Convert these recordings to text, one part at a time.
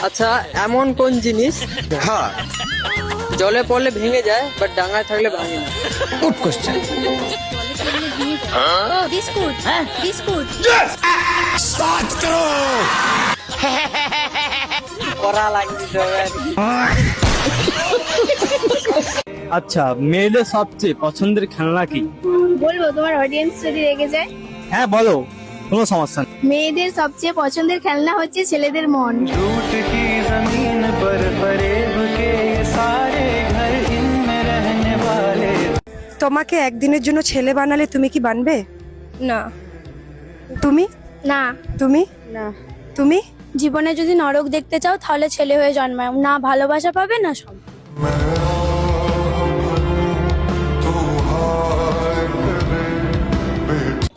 আচ্ছা, এমন কোন জিনিস হ্যাঁ, জলে পড়লে ভেঙে যায় বাট ডাঙায় থাকলে ভাঙে না? Good question. বিস্কুট। বিস্কুট। করা লাগিয়ে দিতে হবে আর কি। আচ্ছা, মেয়েদের সবচেয়ে পছন্দের খেলনা কি? বলবো তোমার অডিয়েন্স যদি রেগে যায়? হ্যাঁ বলো, কোনো সমস্যা নেই। মেয়েদের সবচেয়ে পছন্দের খেলনা হচ্ছে ছেলেদের মন। তোমাকে একদিনের জন্য ছেলে বানালে তুমি কি বানবে? না। তুমি না। তুমি না। তুমি জীবনে যদি নরক দেখতে চাও তাহলে ছেলে হয়ে জন্মায়, না ভালোবাসা পাবে না সব।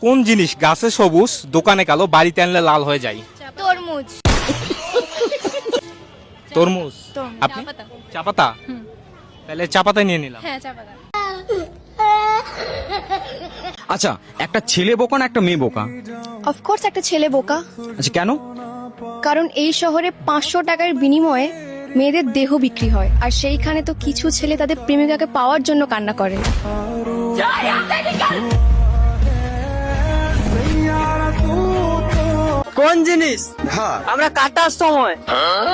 কোন জিনিস গাছে সবুজ দোকানে কালো বাড়িতে আনলে লাল হয়ে যায়? তরমুজ। তরমুজ। আপনি চা পাতা? তাহলে চা পাতাই নিয়ে নিলাম। হ্যাঁ, চা পাতা। আচ্ছা, একটা ছেলে বোকা না একটা মেয়ে বোকা? অফকোর্স একটা ছেলে বোকা, আচ্ছা, কেন? কারণ এই শহরে 500 টাকার বিনিময়ে মেয়েদের দেহ বিক্রি হয়, আর সেইখানে তো কিছু ছেলে তাদের প্রেমিকাকে পাওয়ার জন্য কান্না করে। কোন জিনিস হ্যাঁ, আমরা কাটার সময়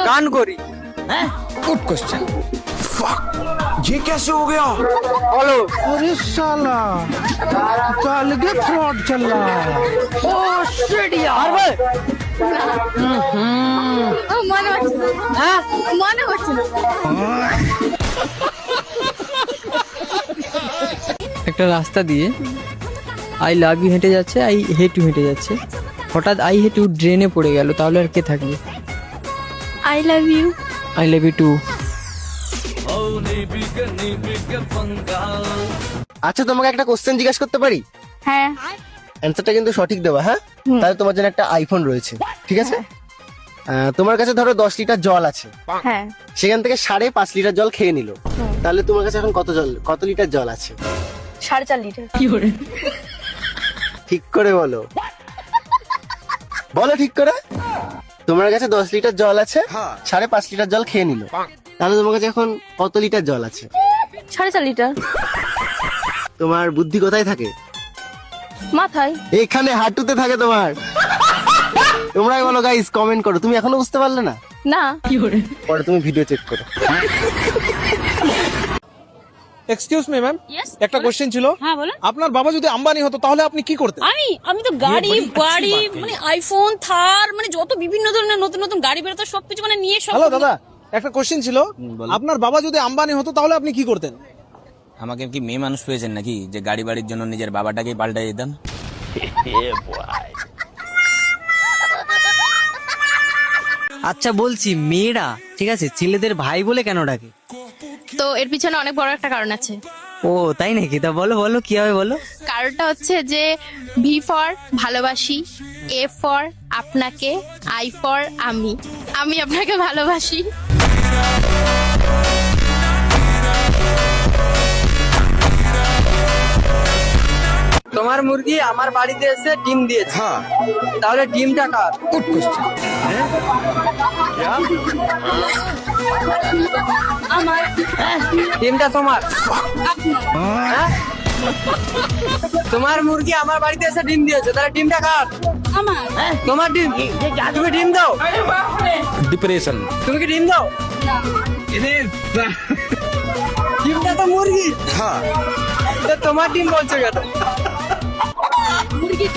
গান করি? Good question. ये कैसे हो गया? বলো। अरे साला कल के फ्रॉड चल रहा है। পারবে? মনে হচ্ছে না। হ্যাঁ, মনে হচ্ছে না। একটা রাস্তা দিয়ে আই লাভ ইউ হেঁটে যাচ্ছে, আই হেট ইউ হেঁটে যাচ্ছে, হঠাৎ আই হেট ইউ ড্রেনে পড়ে গেল, তাহলে আর কে থাকবে? I love you. I love you too. আচ্ছা, তোমাকে একটা কোশ্চেন জিজ্ঞাসা করতে পারি? হ্যাঁ। অ্যান্সারটা কিন্তু সঠিক দেবা, হ্যাঁ? তাহলে তোমার জন্য একটা আইফোন রয়েছে, ঠিক আছে? তোমার কাছে ধরো 10 লিটার জল আছে, হ্যাঁ। সেখান থেকে 5.5 লিটার জল খেয়ে নিল, তাহলে তোমার কাছে এখন কত লিটার জল আছে? 4.5 লিটার। ঠিক করে বলো, বলো ঠিক করে। তোমার কাছে 10 লিটার জল আছে, 5.5 লিটার জল খেয়ে নিল, তাহলে তোমার কাছে এখন কত লিটার জল আছে? 4.5 লিটার। তোমার বুদ্ধি কোথায় থাকে? মাথায়। এখানে হাঁটুতে থাকে তোমার। তোমরাই বলো গাইস, কমেন্ট করো। তুমি এখনো বুঝতে পারলে না? না। পরে তুমি ভিডিও চেক করো। এক্সকিউজ মি ম্যাম, একটা কোশ্চেন ছিল। হ্যাঁ বলো। আপনার বাবা যদি আম্বানি হতো তাহলে আপনি কি করতেন? আমি তো গাড়ি বাড়ি মানে আইফোন থার মানে যত বিভিন্ন ধরনের নতুন নতুন গাড়ি বেরোতো সবকিছু মানে নিয়ে সব। হ্যালো দাদা, একটা কোশ্চেন ছিল। আপনার বাবা যদি আম্বানি হতো তাহলে আপনি কি করতেন? আমাকে কি মেয়ে মানুষ পেয়েছেন নাকি যে গাড়ি বাড়ির জন্য নিজের বাবাটাকেই পাল্টাই দিতাম? আচ্ছা বলছি, মেয়েরা ঠিক আছে ছেলেদের ভাই বলে কেন ডাকে? তো এর পিছনে অনেক বড় একটা কারণ আছে। ও তাই নাকি? তা বলো বলো, কিভাবে বলো? কারণটা হচ্ছে যে ভি ফর ভালোবাসি, এ ফর আপনাকে, আই ফর আমি আপনাকে ভালোবাসি। তোমার মুরগি আমার বাড়িতে এসে ডিম দিয়েছে, হ্যাঁ, তাহলে ডিমটা কার? Good question. আমার ডিমটা তোমার? হ্যাঁ? তোমার মুরগি আমার বাড়িতে এসে ডিম দিয়েছে, তাহলে ডিমটা কার? আমার তোমার ডিম। তুমি ডিম দাও? डिप्रेशन। তুমি কি ডিম দাও? ডিমটা তো মুরগি। हाँ, তো তোমার ডিম বলছো কেন? মুরগি